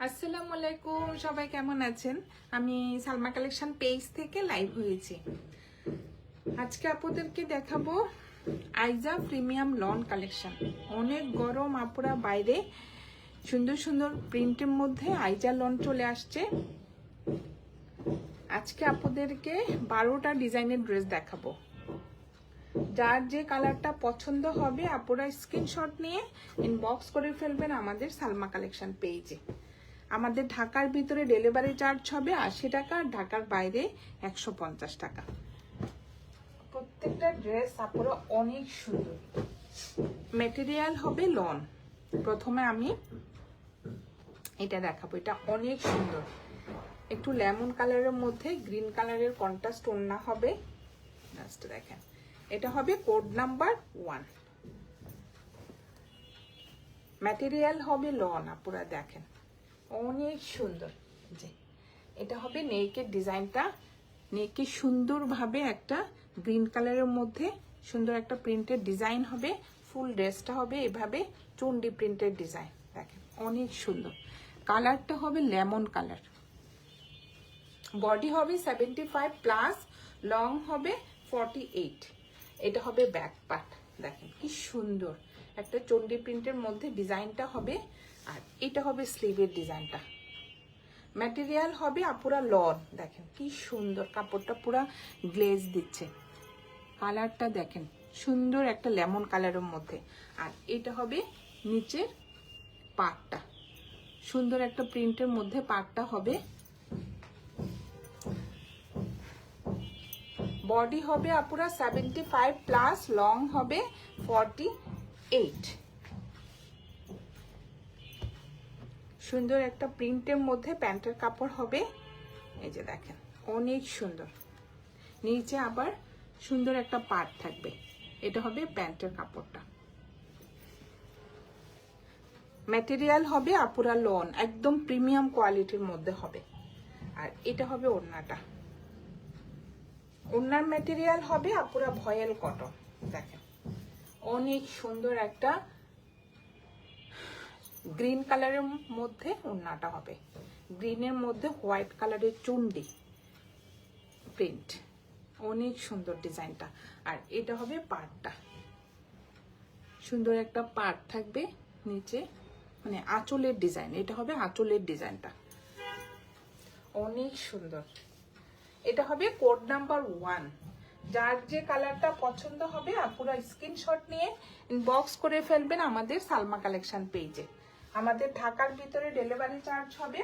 আসসালামু আলাইকুম, সবাই কেমন আছেন? আমি সালমা কালেকশন পেজ থেকে লাইভ হয়েছি। আজকে আপনাদেরকে দেখাবো আইজা প্রিমিয়াম লন কালেকশন। অনেক গরম, আপুরা বাইরে সুন্দর সুন্দর প্রিন্টের মধ্যে আইজা লন চলে আসছে। আজকে আপনাদেরকে 12টা ডিজাইনের ড্রেস দেখাবো। যার যে কালারটা পছন্দ হবে আপুরা স্ক্রিনশট নিয়ে ইনবক্স করে ফেলবেন আমাদের সালমা কালেকশন পেজে। আমাদের ঢাকার ভিতরে ডেলিভারি চার্জ হবে 80 টাকা, ঢাকার বাইরে 150 টাকা। প্রত্যেকটা ড্রেস আপুরা অনেক সুন্দর, ম্যাটেরিয়াল হবে লন। প্রথমে আমি এটা দেখাবো, এটা অনেক সুন্দর, একটু লেমন কালারের মধ্যে গ্রিন কালারের কন্ট্রাস্ট ওড়না হবে। জাস্ট দেখেন, এটা হবে কোড নাম্বার 1। ম্যাটেরিয়াল হবে লন, আপুরা দেখেন অনেক সুন্দর। যে এটা হবে নেকের ডিজাইনটা, নেকে সুন্দরভাবে একটা গ্রিন কালারের মধ্যে সুন্দর একটা প্রিন্টের ডিজাইন হবে। ফুল ড্রেসটা হবে এভাবে চুন্ডি প্রিন্টের ডিজাইন, দেখেন অনেক সুন্দর। কালারটা হবে লেমন কালার, বডি হবে 75 প্লাস, লং হবে 48। এটা হবে ব্যাক পার্ট, দেখেন কি সুন্দর একটা চন্ডি প্রিন্টের মধ্যে ডিজাইনটা হবে। আর এটা হবে স্লিভের ডিজাইনটা। ম্যাটেরিয়াল হবে আপুরা লন, দেখেন কি সুন্দর, কাপড়টা পুরা গ্লেজ দিচ্ছে। কালারটা দেখেন সুন্দর একটা লেমন কালারের মধ্যে। আর এটা হবে নিচের পার্টটা, সুন্দর একটা প্রিন্টের মধ্যে পার্টটা হবে। বডি হবে আপুরা 75 প্লাস, লং হবে 48। সুন্দর একটা প্রিন্টের মধ্যে প্যান্টের কাপড় হবে। এই যে দেখেন অনেক সুন্দর, নিচে আবার সুন্দর একটা পার্ট থাকবে। এটা হবে প্যান্টের কাপড়টা। ম্যাটেরিয়াল হবে আপুরা লন, একদম প্রিমিয়াম কোয়ালিটির মধ্যে হবে। আর এটা হবে ওড়নাটা, ওড়নার ম্যাটেরিয়াল হবে আপুরা ভয়েল কটন। দেখেন অনেক সুন্দর একটা গ্রিন কালারের মধ্যে ওড়নাটা হবে, গ্রিনের মধ্যে হোয়াইট কালারের চুন্ডি প্রিন্ট, অনেক সুন্দর ডিজাইনটা। আর এটা হবে পাড়টা, সুন্দর একটা পাড় থাকবে নিচে, মানে আঁচলের ডিজাইন। এটা হবে আঁচলের ডিজাইনটা, অনেক সুন্দর। এটা হবে কোড নাম্বার 1। যার যে কালারটা পছন্দ হবে আপুরা স্ক্রিনশট নিয়ে ইনবক্স করে ফেলবেন আমাদের সালমা কালেকশন পেজে। আমাদের ঢাকার ভিতরে ডেলিভারি চার্জ হবে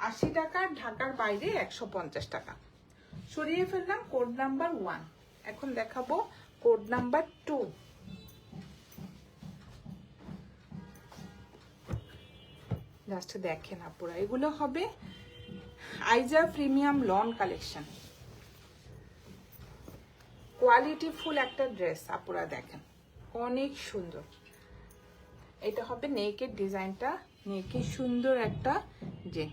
80 টাকা, ঢাকার বাইরে 150 টাকা। সরিয়ে ফেললাম কোড নাম্বার 1। এখন দেখাবো কোড নাম্বার 2। জাস্ট দেখেন আপুরা, এগুলো হবে আইজা premium lawn collection. Quality full একটা ড্রেস আপুরা দেখেন অনেক সুন্দর। এটা হবে নেকের ডিজাইনটা, নেকে সুন্দর একটা যে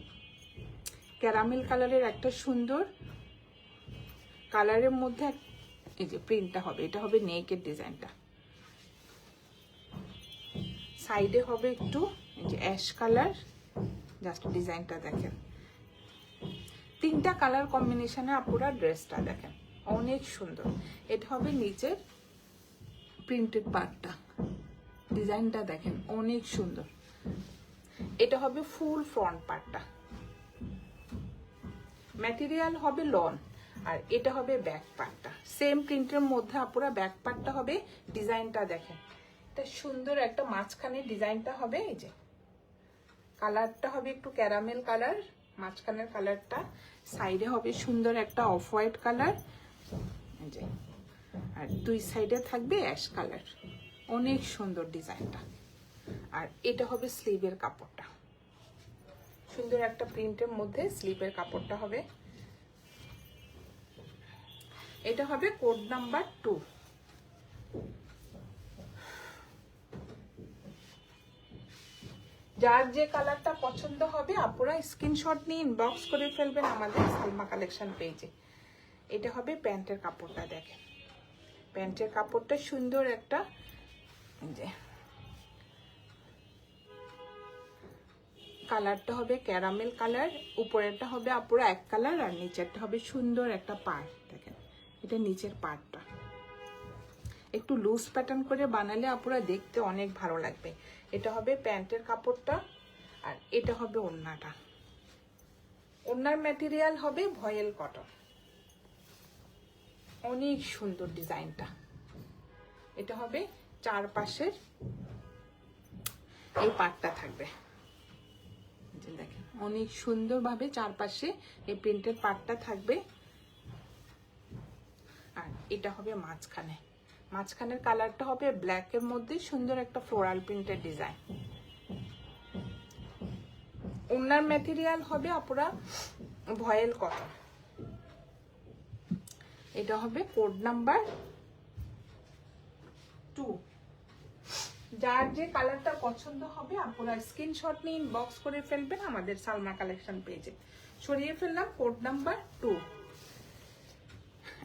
ক্যারামেল কালারের একটা সুন্দর কালারের মধ্যে এই যে প্রিন্টটা হবে। এটা হবে নেকের ডিজাইনটা। সাইডে হবে একটু এই যে অ্যাশ কালার, জাস্ট ডিজাইনটা দেখেন। 3টা কালার কম্বিনেশনে আপুরা ড্রেসটা দেখেন অনেক সুন্দর। এটা হবে নিচের প্রিন্টেড পার্টটা, ডিজাইনটা দেখেন অনেক সুন্দর। এটা হবে ফুল ফ্রন্ট পার্টটা, ম্যাটেরিয়াল হবে লন। আর এটা হবে ব্যাক পার্টটা, সেম প্রিন্টের মধ্যে আপুরা ব্যাক পার্টটা হবে। ডিজাইনটা দেখেন, এটা সুন্দর একটা মাঝখানে ডিজাইনটা হবে। এই যে কালারটা হবে একটু ক্যারামেল কালার, মাঝখানের কালারটা। সাইডে হবে সুন্দর একটা অফ হোয়াইট কালার, এই যে। আর দুই সাইডে থাকবে অ্যাশ কালার, অনেক সুন্দর ডিজাইনটা। আর এটা হবে স্লিভের কাপড়টা, সুন্দর একটা প্রিন্টের মধ্যে স্লিভের কাপড়টা হবে। এটা হবে কোড নাম্বার 2। যার যে কালারটা পছন্দ হবে আপুরা স্ক্রিনশট নিয়ে ইনবক্স করে ফেলবেন আমাদের সালমা কালেকশন পেজে। এটা হবে প্যান্টের কাপড়টা, দেখেন প্যান্টের কাপড়টা সুন্দর একটা যে কালারটা হবে ক্যারামেল কালার, উপরেরটা হবে আপুরা এক কালার, আর নিচেরটা হবে সুন্দর একটা পাড়। দেখেন এটা নিচের পাড়টা, একটু লুজ প্যাটার্ন করে বানালে আপুরা দেখতে অনেক ভালো লাগবে। এটা হবে প্যান্টের কাপড়টা, আর এটা হবে ওড়নাটা। ওড়নার ম্যাটেরিয়াল হবে ভয়েল কটন। অনেক সুন্দর ডিজাইনটা। এটা হবে চারপাশের এই পাটটা থাকবে, দেখেন অনেক সুন্দরভাবে চারপাশে এই প্রিন্টের পাটটা থাকবে। আর এটা হবে মাঝখানে, মাঝখানের কালারটা হবে ব্ল্যাকের মধ্যে সুন্দর একটা ফ্লোরাল প্রিন্টের ডিজাইন। ওড়নার ম্যাটেরিয়াল হবে আপুরা ভয়েল কটন। এটা হবে কোড নাম্বার 2। যার যে কালারটা পছন্দ হবে আপুরা স্ক্রিনশট নিয়ে ইনবক্স করে ফেলবেন আমাদের সালমা কালেকশন পেজে। সরিয়ে ফেললাম কোড নাম্বার 2।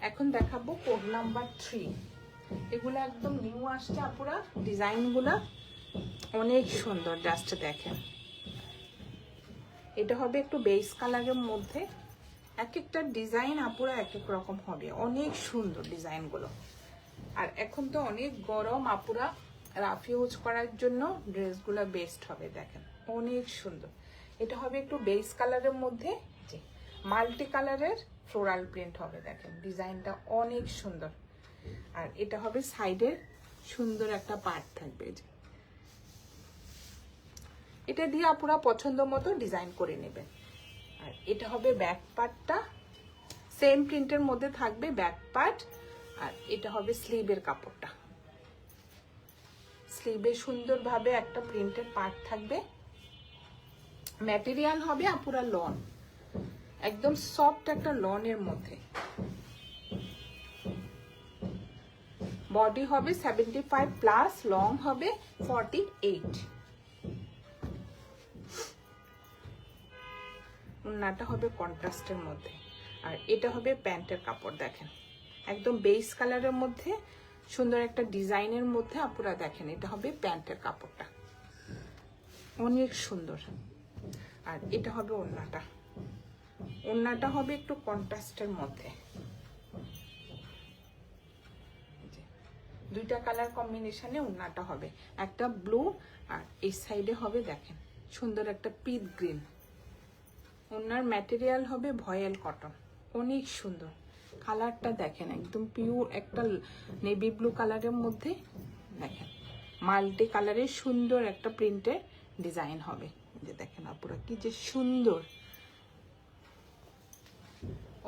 এখন দেখাবো কোড নাম্বার 3। এগুলো একদম নিউ আসছে আপুরা, ডিজাইনগুলা অনেক সুন্দর, জাস্ট দেখেন। এটা হবে একটু বেস কালারের মধ্যে, এক একটা ডিজাইন আপুরা এক এক রকম হবে, অনেক সুন্দর ডিজাইনগুলো। আর এখন তো অনেক গরম আপুরা, রাফ ইউজ করার জন্য ড্রেসগুলো বেস্ট হবে। দেখেন অনেক সুন্দর। এটা হবে একটু বেস কালারের মধ্যে, যে মাল্টি কালারের ফ্লোরাল প্রিন্ট হবে। দেখেন ডিজাইনটা অনেক সুন্দর। আর এটা হবে সাইডের সুন্দর একটা পার্ট থাকবে, যে এটা দিয়ে আপুরা পছন্দ মতো ডিজাইন করে নেবেন। আর এটা হবে ব্যাক পার্টটা, সেম প্রিন্টের মধ্যে থাকবে ব্যাক পার্ট। আর এটা হবে স্লিভের কাপড়টা, স্লিভে সুন্দরভাবে একটা প্রিন্টের পার্ট থাকবে। ম্যাটেরিয়াল হবে আপুরা লন, একদম সফট একটা লনের মধ্যে। বডি হবে 75 প্লাস, লং হবে 48। ওড়নাটা হবে কন্ট্রাস্টের মধ্যে। আর এটা হবে প্যান্টের কাপড়। দেখেন একদম বেস কালারের মধ্যে সুন্দর একটা ডিজাইনের মধ্যে আপুরা দেখেন, এটা হবে প্যান্টের কাপড়টা, অনেক সুন্দর। আর এটা হবে ওড়নাটা, ওড়নাটা হবে একটু কন্ট্রাস্টের মধ্যে, দুইটা কালার কম্বিনেশনে ওড়নাটা হবে, একটা ব্লু আর এই সাইডে হবে দেখেন সুন্দর একটা পিট গ্রিন। ওড়নার ম্যাটেরিয়াল হবে ভয়েল কটন, অনেক সুন্দর। কালারটা দেখেন একদম পিওর একটা নেভি ব্লু কালারের মধ্যে, দেখেন মাল্টি কালারের সুন্দর একটা প্রিন্টের ডিজাইন হবে। যে দেখেন আপুরা কি যে সুন্দর,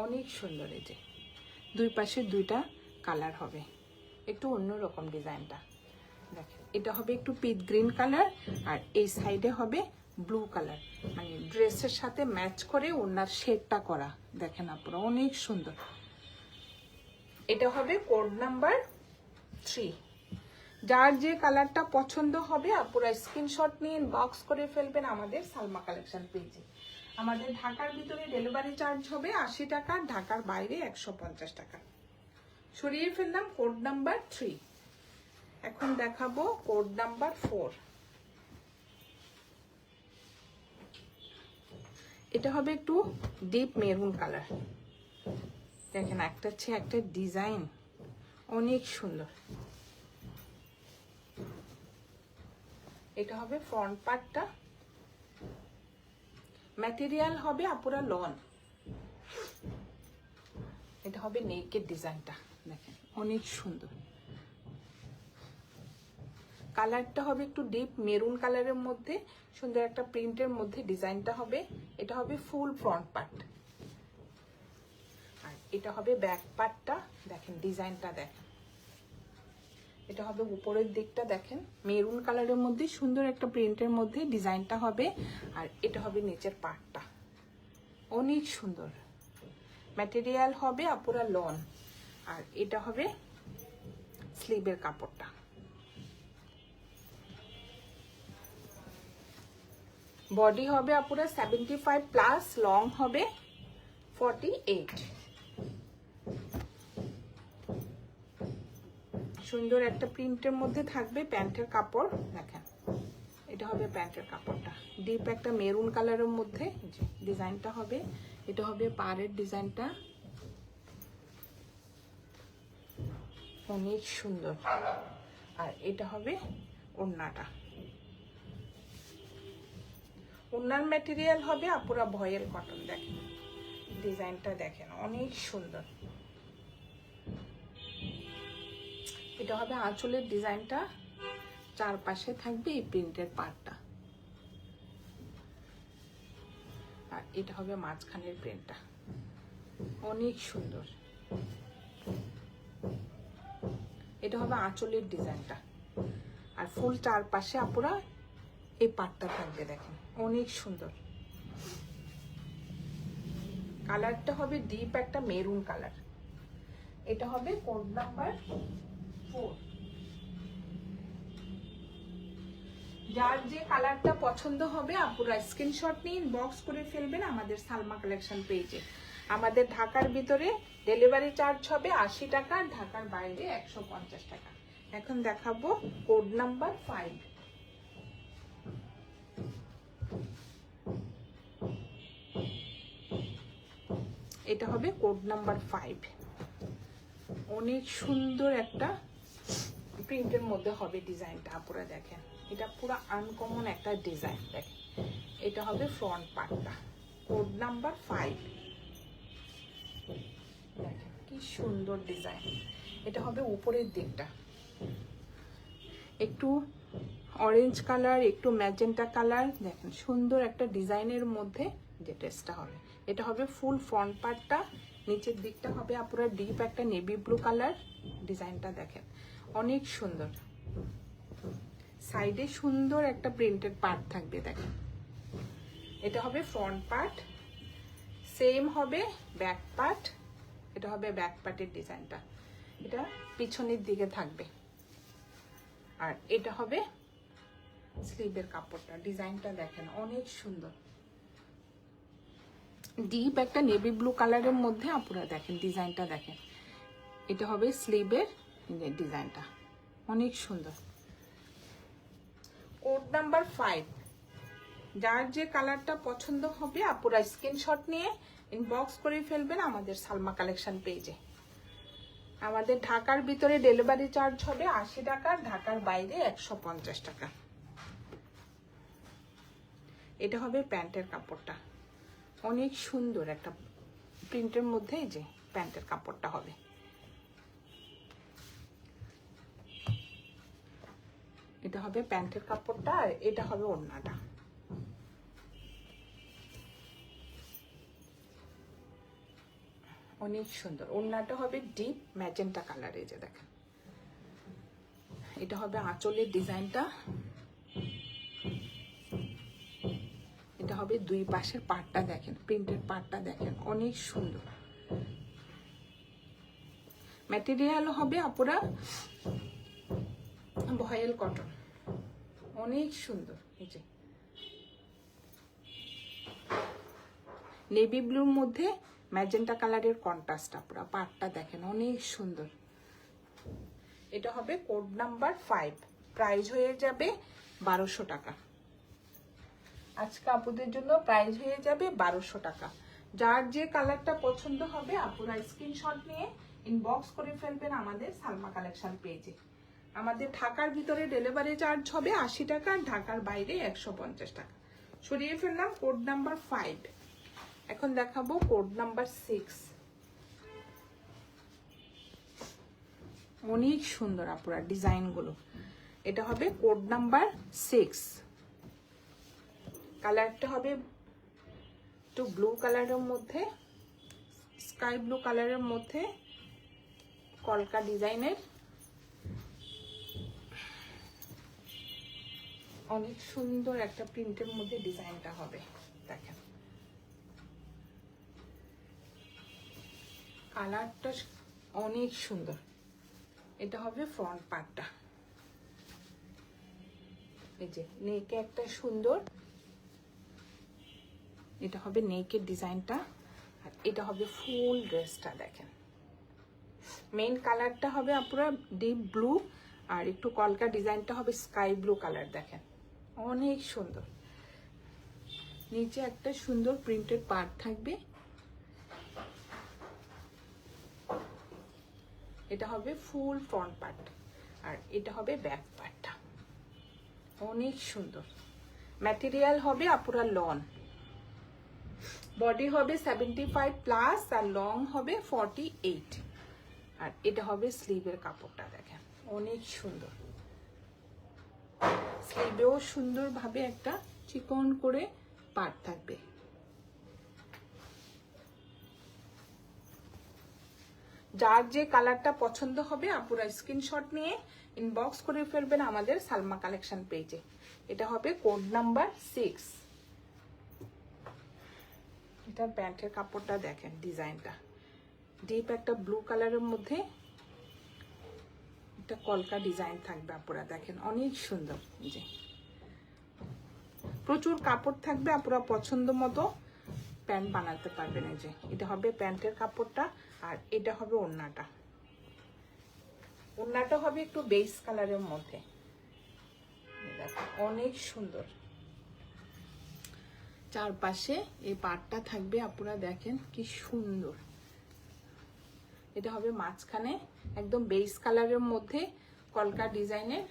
অনেক সুন্দর। এই যে দুই পাশে দুইটা কালার হবে, একটু অন্যরকম ডিজাইনটা। দেখেন এটা হবে একটু পিট গ্রিন কালার, আর এই সাইডে হবে ব্লু কালার, মানে ড্রেসের সাথে ম্যাচ করে ওনার শেডটা করা। দেখেন আপুরা অনেক সুন্দর। এটা হবে কোড নাম্বার 3। যার যে কালারটা পছন্দ হবে আপুরা স্ক্রিনশট নিয়ে ইনবক্স করে ফেলবেন আমাদের সালমা কালেকশন পেজে। আমাদের ঢাকার ভিতরে ডেলিভারি চার্জ হবে 80 টাকা, ঢাকার বাইরে 150 টাকা। সরিয়ে ফেললাম কোড নাম্বার 3। এখন দেখাবো কোড নাম্বার 4। এটা হবে একটু ডিপ মেরুন কালার। দেখেন একটা চেয়ে একটা ডিজাইন অনেক সুন্দর। এটা হবে ফ্রন্ট পার্টটা, ম্যাটেরিয়াল হবে আপুরা লন। এটা হবে নেকের ডিজাইনটা, দেখেন অনেক সুন্দর। কালারটা হবে একটু ডিপ মেরুন কালারের মধ্যে সুন্দর একটা প্রিন্টের মধ্যে ডিজাইনটা হবে। এটা হবে ফুল ফ্রন্ট পার্ট। আর এটা হবে ব্যাক পার্টটা, দেখেন ডিজাইনটা দেখেন। এটা হবে উপরের দিকটা, দেখেন মেরুন কালারের মধ্যে সুন্দর একটা প্রিন্টের মধ্যে ডিজাইনটা হবে। আর এটা হবে নিচের পার্টটা, অনেক সুন্দর। ম্যাটেরিয়াল হবে আপুরা লন। আর এটা হবে স্লিভের কাপড়টা। বডি হবে আপুরা 75 প্লাস, লং হবে 48। সুন্দর একটা প্রিন্টের মধ্যে থাকবে প্যান্টের কাপড়। দেখেন এটা হবে প্যান্টের কাপড়টা, ডিপ একটা মেরুন কালারের মধ্যে ডিজাইনটা হবে। এটা হবে পাড়ের ডিজাইনটা, অনেক সুন্দর। আর এটা হবে ওড়নাটা, ওড়নার ম্যাটেরিয়াল হবে আপুরা ভয়েল কটন। দেখেন ডিজাইনটা, দেখেন অনেক সুন্দর। এটা হবে আঁচলের ডিজাইনটা, চারপাশে থাকবে এই প্রিন্টের পার্টটা, আর এটা হবে মাঝখানের প্রিন্টটা, অনেক সুন্দর। এটা হবে আঁচলের ডিজাইনটা, আর ফুল চারপাশে আপুরা এই পাটটা থাকবে। দেখেন অনেক সুন্দর। কালারটা হবে ডিপ একটা মেরুন কালার। এটা হবে কোড নাম্বার 4। যার যে কালারটা পছন্দ হবে আপুরা স্ক্রিনশট নিয়ে ইনবক্স করে ফেলবেন আমাদের সালমা কালেকশন পেজে। আমাদের ঢাকার ভিতরে ডেলিভারি চার্জ হবে 80 টাকা, ঢাকার বাইরে 150 টাকা। এখন দেখাবো কোড নাম্বার 5। এটা হবে কোড নাম্বার 5, অনেক সুন্দর একটা প্রিন্টের মধ্যে হবে ডিজাইনটা। আপুরা দেখেন এটা পুরো আনকমন একটা ডিজাইন। দেখেন এটা হবে ফ্রন্ট পার্টটা, কোড নাম্বার 5। দেখেন কি সুন্দর ডিজাইন। এটা হবে উপরের দিকটা, একটু অরেঞ্জ কালার, একটু ম্যাজেন্টা কালার। দেখেন সুন্দর একটা ডিজাইনের মধ্যে যে ড্রেসটা হবে। এটা হবে ফুল ফ্রন্ট পার্টটা, নিচের দিকটা হবে আপুরা ডিপ একটা নেভি ব্লু কালার। ডিজাইনটা দেখেন অনেক সুন্দর। সাইডে সুন্দর একটা প্রিন্টেড পার্ট থাকবে। দেখেন এটা হবে ফ্রন্ট পার্ট, সেম হবে ব্যাক পার্ট। এটা হবে ব্যাক পার্টের ডিজাইনটা, এটা পিছনের দিকে থাকবে। আর এটা হবে স্লিভের কাপড়টা। ডিজাইনটা দেখেন অনেক সুন্দর, ডিপ একটা নেভি ব্লু কালারের মধ্যে আপুরা দেখেন ডিজাইনটা দেখেন। এটা হবে স্লিভের ডিজাইনটা, অনেক সুন্দর। Code number 5। যার যে কালারটা পছন্দ হবে আপুরা স্ক্রিনশট নিয়ে ইনবক্স করে ফেলবেন আমাদের সালমা কালেকশন পেজে। আমাদের ঢাকার ভিতরে ডেলিভারি চার্জ হবে 80 টাকা, ঢাকার বাইরে 150 টাকা। এটা হবে প্যান্টের কাপড়টা, অনেক সুন্দর একটা প্রিন্টের মধ্যে যে প্যান্টের কাপড়টা হবে। এটা হবে প্যান্টের কাপড়টা, আর এটা হবে ওড়নাটা। অনেক সুন্দর। ওড়নাটা হবে ডিপ ম্যাজেন্টা কালারে, যে দেখেন। এটা হবে আঁচলের ডিজাইনটা, এটা হবে দুই পাশের পাটটা। দেখেন প্রিন্টের পাটটা দেখেন অনেক সুন্দর। ম্যাটেরিয়াল হবে আপুরা ভয়েল কটন, অনেক সুন্দর। এই যে নেভি ব্লুর মধ্যে ম্যাজেন্টা কালারের কন্ট্রাস্ট। আপুরা পাটটা দেখেন অনেক সুন্দর। এটা হবে কোড নাম্বার 5, প্রাইস হয়ে যাবে 1200 টাকা। আজকে আপুদের জন্য প্রাইস হয়ে যাবে 1200 টাকা। যার যে কালারটা পছন্দ হবে আপুরা স্ক্রিনশট নিয়ে ইনবক্স করে ফেলবেন আমাদের সালমা কালেকশন পেজে। আমাদের ঢাকার ভিতরে ডেলিভারি চার্জ হবে 80 টাকা, ঢাকার বাইরে 150 টাকা। সরিয়ে ফেললাম কোড নাম্বার 5। এখন দেখাবো কোড নাম্বার 6। অনেক সুন্দর আপুরা ডিজাইনগুলো। এটা হবে কোড নাম্বার 6। কালারটা হবে একটু ব্লু কালারের মধ্যে, স্কাই ব্লু কালারের মধ্যে কলকা ডিজাইনের। অনেক সুন্দর একটা প্রিন্টের মধ্যে ডিজাইনটা হবে। দেখেন কালারটা অনেক সুন্দর। এটা হবে ফ্রন্ট পার্টটা, এই যে নেকে একটা সুন্দর। এটা হবে নেকের ডিজাইনটা, আর এটা হবে ফুল ড্রেসটা। দেখেন মেইন কালারটা হবে আপুরা ডিপ ব্লু, আর একটু কলকা ডিজাইনটা হবে স্কাই ব্লু কালার। দেখেন অনেক সুন্দর। নিচে একটা সুন্দর প্রিন্টেড পার্ট থাকবে, এটা হবে ফুল ফ্রন্ট পার্ট, আর এটা হবে ব্যাক পার্টটা। অনেক সুন্দর। ম্যাটেরিয়াল হবে আপুরা লন, বডি হবে 75 প্লাস আর লং হবে 48। আর এটা হবে স্লিভের কাপড়টা, দেখেন অনেক সুন্দর। স্লিভেও সুন্দরভাবে একটা চিকন করে পার্ট থাকবে। যার যে কালারটা পছন্দ হবে আপুরা স্ক্রিনশট নিয়ে ইনবক্স করে ফেলবেন আমাদের সালমা কালেকশন পেজে। এটা হবে কোড নাম্বার 6। এটার প্যান্টের কাপড়টা দেখেন, ডিজাইনটা ডিপ একটা ব্লু কালারের মধ্যে একটা কলকা ডিজাইন থাকবে আপুরা, দেখেন অনেক সুন্দর। যে প্রচুর কাপড় থাকবে, আপুরা পছন্দ মতো প্যান্ট বানাতে পারবেন। এই যে এটা হবে প্যান্টের কাপড়টা, আর এটা হবে ওড়নাটা। ওড়নাটা হবে একটু বেস কালারের মধ্যে, অনেক সুন্দর। চারপাশে এই পাটটা থাকবে, আপনারা দেখেন কি সুন্দর। এটা হবে মাঝখানে একদম বেস কালারের মধ্যে কলকা ডিজাইনের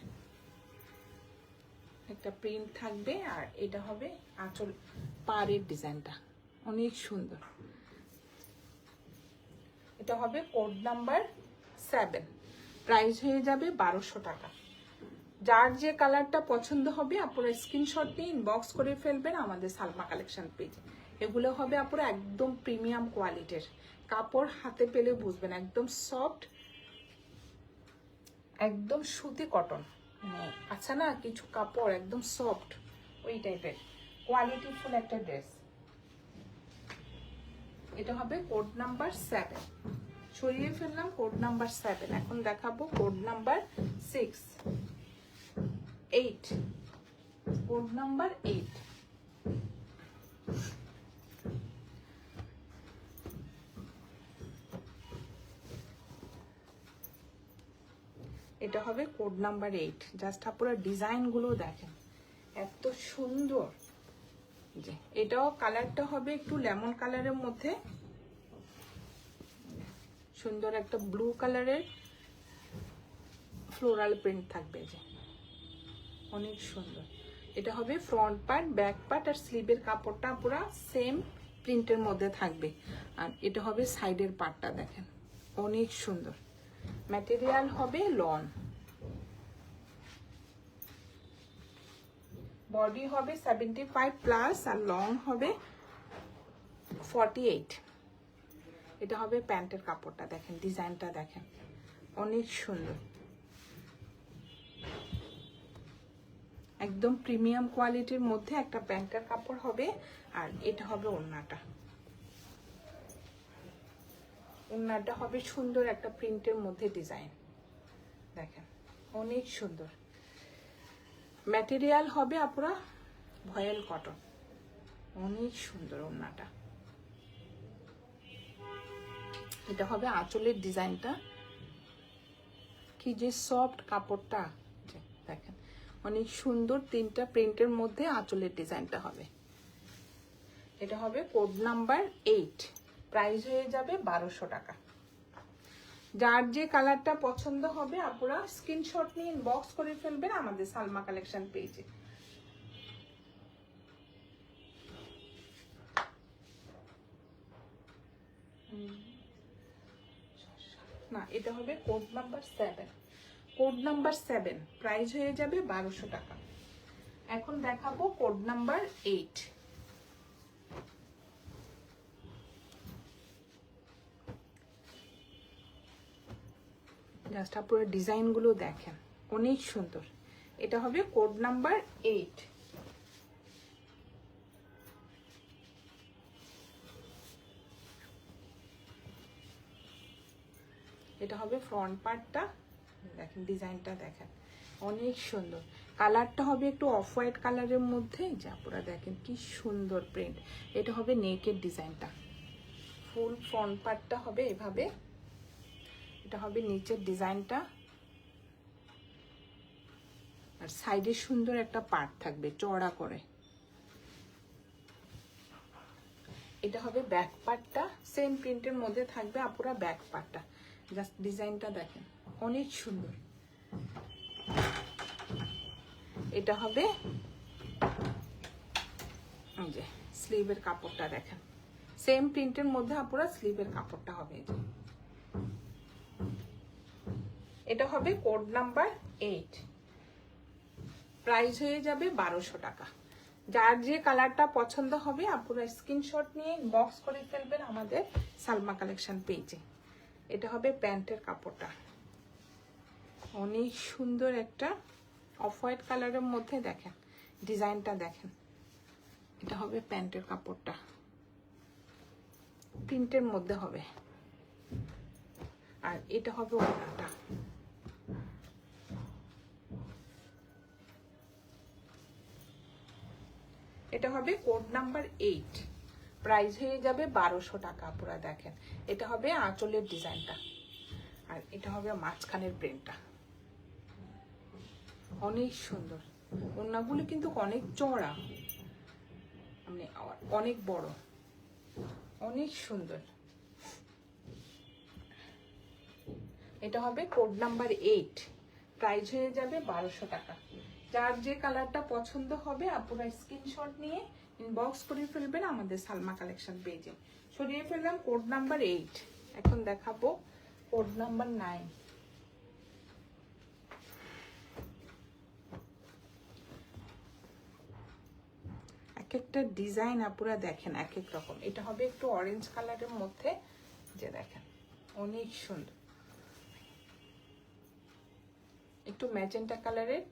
একটা প্রিন্ট থাকবে, আর এটা হবে আঁচল পাড়ের ডিজাইনটা, অনেক সুন্দর। এটা হবে কোড নাম্বার 7, প্রাইস হয়ে যাবে 1200 টাকা। যার যে কালারটা পছন্দ হবে আপনারা স্ক্রিনশট নিয়ে ইনবক্স করে ফেলবেন আমাদের সালমা কালেকশন পেজে। এগুলো হবে আপনারা একদম প্রিমিয়াম কোয়ালিটির কাপড়, হাতে পেলে বুঝবেন একদম সফট, একদম সুতি কটন। আচ্ছা না, কিছু কাপড় একদম সফট, ওই টাইপের কোয়ালিটিফুল একটা ড্রেস। এটা হবে কোড নাম্বার 7, সরিয়ে ফেললাম কোড নাম্বার 7। এখন দেখাবো কোড নাম্বার 6, 8, কোড নাম্বার 8। এটা হবে কোড নাম্বার 8। জাস্ট আপনারা ডিজাইন গুলো দেখেন এত সুন্দর। যে এটাও কালারটা হবে একটু লেমন কালারের মধ্যে, সুন্দর একটা ব্লু কালারের ফ্লোরাল প্রিন্ট থাকবে, যে অনেক সুন্দর। এটা হবে ফ্রন্ট পার্ট, ব্যাক পার্ট, আর স্লিভের কাপড়টা পুরো সেম প্রিন্টের মধ্যে থাকবে। আর এটা হবে সাইডের পার্টটা, দেখেন অনেক সুন্দর। ম্যাটেরিয়াল হবে লন, বডি হবে 75 প্লাস আর লং হবে 48। এটা হবে প্যান্টের কাপড়টা, দেখেন ডিজাইনটা দেখেন অনেক সুন্দর, একদম প্রিমিয়াম কোয়ালিটির মধ্যে একটা প্যান্টের কাপড় হবে। আর এটা হবে ওড়নাটা, ওড়নাটা হবে সুন্দর একটা প্রিন্টের মধ্যে ডিজাইন, দেখেন অনেক সুন্দর। ম্যাটেরিয়াল হবে আপনারা ভয়েল কটন, অনেক সুন্দর ওড়নাটা। এটা হবে আঁচলের ডিজাইনটা, কি যে সফট কাপড়টা, দেখেন অনেক সুন্দর। 3টা প্রিন্টের মধ্যে আঁচলের ডিজাইনটা হবে। এটা হবে কোড নাম্বার 8, প্রাইস হয়ে যাবে 1200 টাকা। যার যে কালারটা পছন্দ হবে আপনারা স্ক্রিনশট নিয়ে ইনবক্স করে ফেলবেন আমাদের সালমা কালেকশন পেজে। না, এটা হবে code number 7, code number 7, price হয়ে যাবে 1200 টাকা। এখন দেখাবো কোড নাম্বার 8। জাস্ট আপনারা ডিজাইন গুলো দেখেন অনেক সুন্দর। এটা হবে কোড নাম্বার 8। এটা হবে ফ্রন্ট পার্টটা, দেখেন ডিজাইনটা দেখেন অনেক সুন্দর। কালারটা হবে একটু অফ হোয়াইট কালারের মধ্যে, যে আপনারা দেখেন কি সুন্দর প্রিন্ট। এটা হবে নেকের ডিজাইনটা, ফুল ফ্রন্ট পার্টটা হবে এভাবে। এটা হবে নিচের ডিজাইনটা, আর সাইডে সুন্দর একটা পার্ট থাকবে চওড়া করে। এটা হবে ব্যাক পার্টটা, সেম প্রিন্টের মধ্যে থাকবে আপুরা ব্যাক পার্টটা। জাস্ট ডিজাইনটা দেখেন অনেক সুন্দর। এটা হবে এই যে স্লিভের কাপড়টা দেখেন, সেম প্রিন্টের মধ্যে আপুরা স্লিভের কাপড়টা হবে এই যে। এটা হবে কোড নাম্বার 8, প্রাইস হয়ে যাবে 1200 টাকা। যার যে কালারটা পছন্দ হবে আপুরা স্ক্রিনশট নিয়ে বক্স করে ফেলবেন আমাদের সালমা কালেকশন পেজে। এটা হবে প্যান্টের কাপড়টা, অনেক সুন্দর একটা অফ হোয়াইট কালারের মধ্যে দেখেন ডিজাইনটা দেখেন। এটা হবে প্যান্টের কাপড়টা, প্রিন্টের মধ্যে হবে। আর এটা হবে ওড়নাটা। এটা হবে কোড নাম্বার 8, প্রাইস হয়ে যাবে 1200 টাকা আপুরা দেখেন। এটা হবে আঁচলের ডিজাইনটা, আর এটা হবে মাঝখানের প্রিন্টটা, অনেক সুন্দর। ওড়নাগুলো কিন্তু অনেক চওড়া, মানে অনেক বড়, অনেক সুন্দর। এটা হবে কোড নাম্বার 8, প্রাইস হয়ে যাবে 1200 টাকা। যার যে কালারটা পছন্দ হবে আপনারা স্ক্রিনশট নিয়ে ইনবক্স করে ফেলবেন আমাদের সালমা কালেকশন পেজে। সরিয়ে ফেললাম কোড নাম্বার 8, এখন দেখাবো কোড নাম্বার 9। এক একটা ডিজাইন আপনারা দেখেন এক এক রকম। এটা হবে একটু অরেঞ্জ কালারের মধ্যে, যে দেখেন অনেক সুন্দর। একটু ম্যাজেন্টা কালারের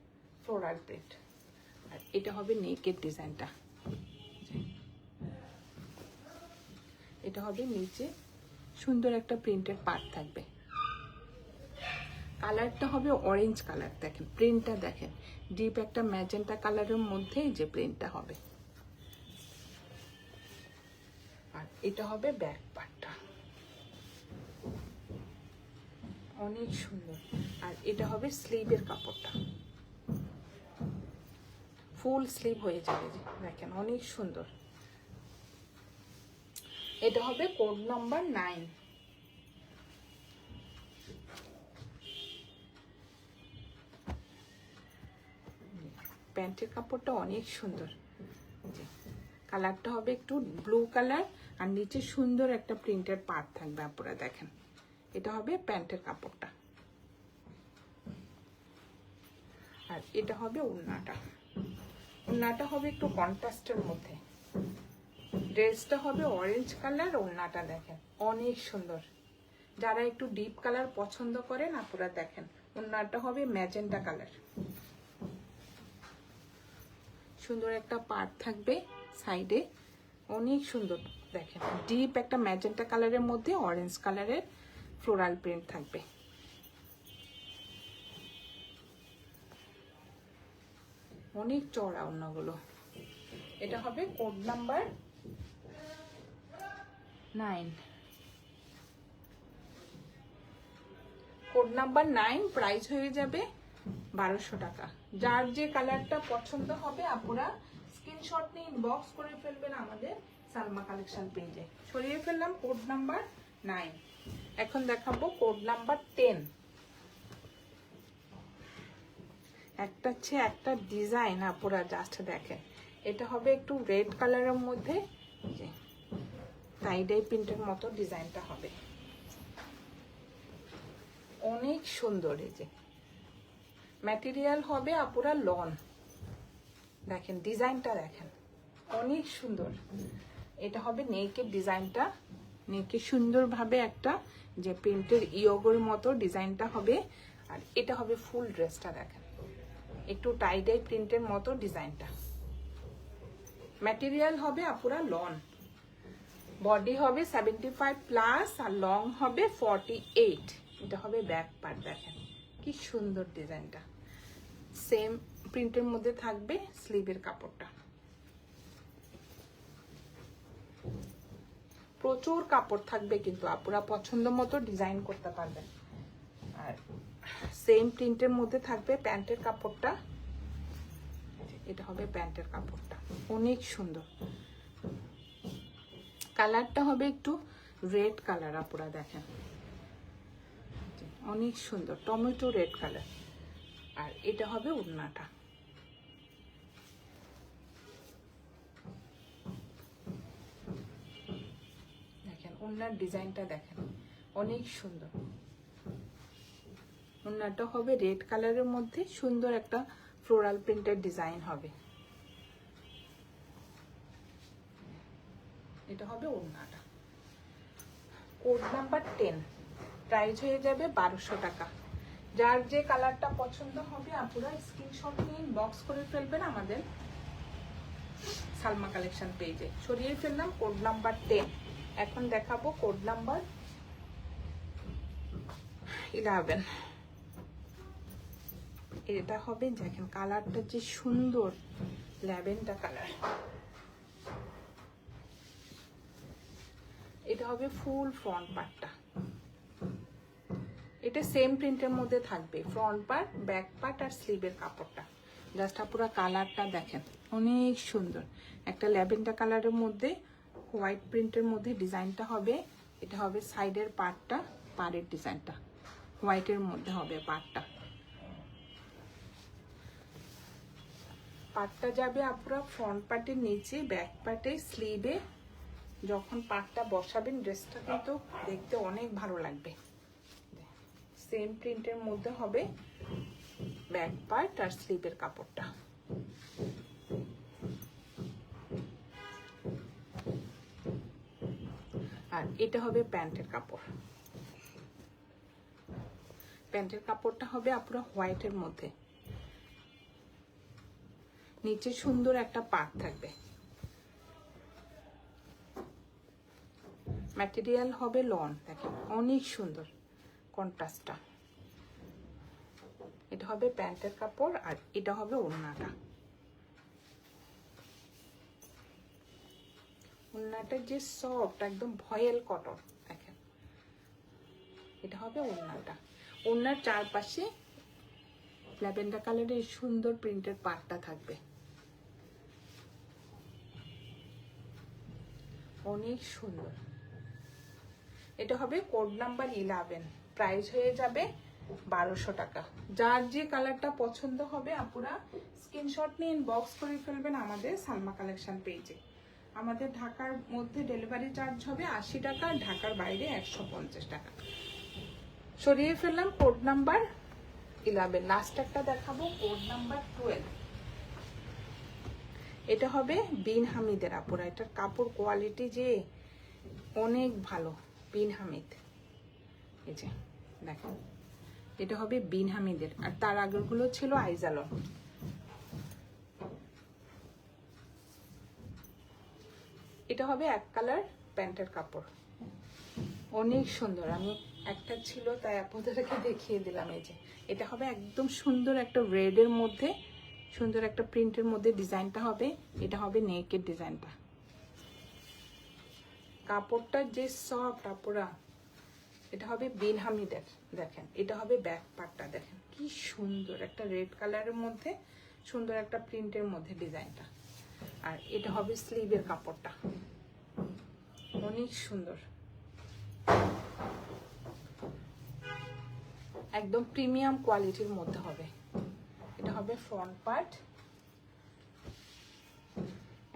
ফ্লোরাল প্রিন্ট। আর এটা হবে নেকের ডিজাইনটা, এটা হবে নিচে সুন্দর একটা প্রিন্টের পার্ট থাকবে। কালারটা হবে অরেঞ্জ কালার, দেখেন প্রিন্টটা দেখেন ডিপ একটা ম্যাজেন্টা কালারের মধ্যে যে প্রিন্টটা হবে। আর এটা হবে ব্যাক পার্টটা, অনেক সুন্দর। আর এটা হবে স্লিভের কাপড়টা, ফুল স্লিভ হয়ে যাবে দেখেন অনেক সুন্দর। এটা হবে কোড নাম্বার 9। প্যান্টের কাপড়টা অনেক সুন্দর, কালারটা হবে একটু ব্লু কালার, আর নিচে সুন্দর একটা প্রিন্টের পার্ট থাকবে আপনারা দেখেন। এটা হবে প্যান্টের কাপড়টা। আর এটা হবে ওড়নাটা, ওড়নাটা হবে একটু কন্ট্রাস্টের মধ্যে। ড্রেসটা হবে অরেঞ্জ কালার, ওড়নাটা দেখেন অনেক সুন্দর। যারা একটু ডিপ কালার পছন্দ করেন আপনারা দেখেন ওড়নাটা হবে ম্যাজেন্টা কালার, সুন্দর একটা পার্ট থাকবে সাইডে, অনেক সুন্দর দেখেন ডিপ একটা ম্যাজেন্টা কালারের মধ্যে অরেঞ্জ কালারের ফ্লোরাল প্রিন্ট থাকবে। অনেক চওড়া ওড়নাগুলো। এটা হবে code number 9, code number 9, price হয়ে যাবে 1200 টাকা। যার যে কালারটা পছন্দ হবে আপনারা স্ক্রিনশট নিয়ে ইনবক্স করে ফেলবেন আমাদের সালমা কালেকশন পেজে। সরিয়ে ফেললাম কোড নাম্বার 9। এখন দেখাবো কোড নাম্বার 10। একটা হচ্ছে একটা ডিজাইন আপনারা জাস্ট দেখেন। এটা হবে একটু রেড কালারের মধ্যে, যে টাইডাই প্রিন্টের মতো ডিজাইনটা হবে, অনেক সুন্দর। এই যে ম্যাটেরিয়াল হবে আপনারা লন, দেখেন ডিজাইনটা দেখেন অনেক সুন্দর। এটা হবে নেকের ডিজাইনটা, নেকে সুন্দরভাবে একটা যে প্রিন্টের ইয়োগের মতো ডিজাইনটা হবে। আর এটা হবে ফুল ড্রেসটা দেখেন একটু টাইডাই প্রিন্টের মতো ডিজাইনটা। ম্যাটেরিয়াল হবে আপুরা লন, বডি হবে 75 প্লাস আর লং হবে 48। এটা হবে ব্যাক পার্ট, দেখেন কি সুন্দর ডিজাইনটা। সেম প্রিন্টের মধ্যে থাকবে স্লিভের কাপড়টা, প্রচুর কাপড় থাকবে কিন্তু আপনারা পছন্দ মতো ডিজাইন করতে পারবেন। আর সেম প্রিন্টের মধ্যে থাকবে প্যান্টের কাপড়টা, এটা হবে প্যান্টের কাপড়টা, অনেক সুন্দর। কালারটা হবে একটু রেড কালার, আপুরা দেখেন অনেক সুন্দর, টমেটো রেড কালার। আর এটা হবে ওড়নাটা, দেখেন ওড়নার ডিজাইনটা দেখেন অনেক সুন্দর। ওড়নাটা হবে রেড কালারের মধ্যে সুন্দর একটা ফ্লোরাল প্রিন্টের ডিজাইন হবে। এটা হবে ওড়নাটা। কোড নাম্বার 10, প্রাইস হয়ে যাবে 1200 টাকা। যার যে কালারটা পছন্দ হবে আপনারা স্ক্রিনশট নিয়ে ইনবক্স করে ফেলবেন আমাদের সালমা কালেকশন পেজে। সরিয়ে ফেললাম কোড নাম্বার 10। এখন দেখাবো কোড নাম্বার 11। এটা হবে দেখেন কালারটা যে সুন্দর, ল্যাভেন্ডার কালার। এটা হবে ফুল ফ্রন্ট পার্টটা, এটা সেম প্রিন্টের মধ্যে থাকবে ফ্রন্ট পার্ট, ব্যাক পার্ট আর স্লিভের কাপড়টা। জাস্ট পুরো কালারটা দেখেন অনেক সুন্দর, একটা ল্যাভেন্ডার কালারের মধ্যে হোয়াইট প্রিন্টের মধ্যে ডিজাইনটা হবে। এটা হবে সাইডের পার্টটা, পাড়ের ডিজাইনটা হোয়াইটের মধ্যে হবে পার্টটা। পার্টটা যাবে আপনারা ফ্রন্ট পার্টের নিচে, ব্যাক পার্টে, স্লিভে। যখন পার্টটা বসাবেন ড্রেসটা কিন্তু দেখতে অনেক ভালো লাগবে। সেম প্রিন্টের মধ্যে হবে ব্যাক পার্ট আর স্লিভের কাপড়টা। আর এটা হবে প্যান্টের কাপড়। প্যান্টের কাপড়টা হবে আপনারা হোয়াইটের মধ্যে, নিচে সুন্দর একটা পার্ট থাকবে। ম্যাটেরিয়াল হবে লন, দেখেন অনেক সুন্দর কন্ট্রাস্টটা। এটা হবে প্যান্টের কাপড় আর এটা হবে ওড়নাটা। ওড়নাটা যে সফট একদম ভয়েল কটন, দেখেন এটা হবে ওড়নাটা। ওড়নার চারপাশে ল্যাভেন্ডার কালারের সুন্দর প্রিন্টের পাটটা থাকবে, অনেক সুন্দর। এটা হবে কোড নাম্বার 11, প্রাইস হয়ে যাবে 1200 টাকা। যার যে কালারটা পছন্দ হবে আপনারা স্ক্রিনশট নিয়ে ইনবক্স করে ফেলবেন আমাদের সালমা কালেকশন পেজে। আমাদের ঢাকার মধ্যে ডেলিভারি চার্জ হবে 80 টাকা, ঢাকার বাইরে 150 টাকা। সরিয়ে ফেললাম কোড নাম্বার 11। লাস্ট একটা দেখাবো কোড নাম্বার 12। এটা হবে বিন হামিদের আপুরা, এটার কাপড় কোয়ালিটি যে অনেক ভালো। বিন হামিদ, এই যে দেখেন এটা হবে বিন হামিদের, আর তার আগেরগুলো ছিল আইজালন। এটা হবে এক কালার প্যান্টের কাপড়, অনেক সুন্দর। আমি একটা ছিল তাই আপনাদেরকে দেখিয়ে দিলাম। এই যে এটা হবে একদম সুন্দর একটা রেডের মধ্যে সুন্দর একটা প্রিন্টের মধ্যে ডিজাইনটা হবে। এটা হবে নেকের ডিজাইনটা, কাপড়টা যে সফট আপুরা। এটা হবে বিন হামিদের, দেখেন এটা হবে ব্যাক পার্টটা, দেখেন কি সুন্দর একটা রেড কালারের মধ্যে সুন্দর একটা প্রিন্টের মধ্যে ডিজাইনটা। আর এটা হবে স্লিভের কাপড়টা, অনেক সুন্দর একদম প্রিমিয়াম কোয়ালিটির মধ্যে হবে। এটা হবে ফ্রন্ট পার্ট,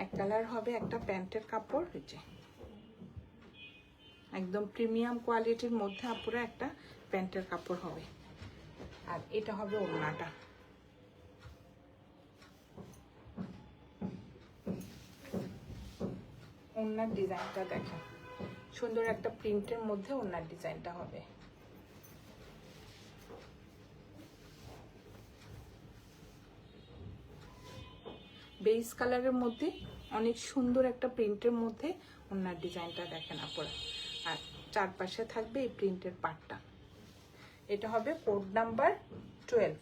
এক কালার হবে একটা প্যান্টের কাপড়, হচ্ছে একদম প্রিমিয়াম কোয়ালিটির মধ্যে আপুরা একটা প্যান্টের কাপড় হবে। আর এটা হবে ওড়নাটা, ওড়নার ডিজাইনটা দেখেন সুন্দর একটা প্রিন্টের মধ্যে ওড়নার ডিজাইনটা হবে। বেজ কালারের মধ্যে অনেক সুন্দর একটা প্রিন্টের মধ্যে ওড়নার ডিজাইনটা দেখেন আপুরা। আর চারপাশে থাকবে এই প্রিন্টের পার্টটা। এটা হবে কোড নাম্বার 12,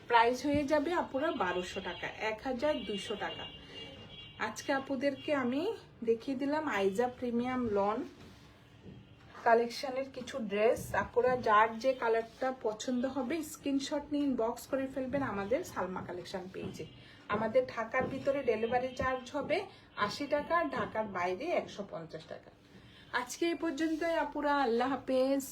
প্রাইস হয়ে যাবে আপুরা 1200 টাকা, 1200 টাকা। আজকে আপুদেরকে আমি দেখিয়ে দিলাম আইজা প্রিমিয়াম লন কালেকশনের কিছু ড্রেস, আপনারা যার যে কালারটা পছন্দ হবে স্ক্রিনশট নিয়ে ইনবক্স করে ফেলবেন আমাদের সালমা কালেকশন পেজে। আমাদের ঢাকার ভিতরে ডেলিভারি চার্জ হবে 80 টাকা, ঢাকার বাইরে 150 টাকা। আজকে এই পর্যন্তই আপুরা, আল্লাহ হাফেজ।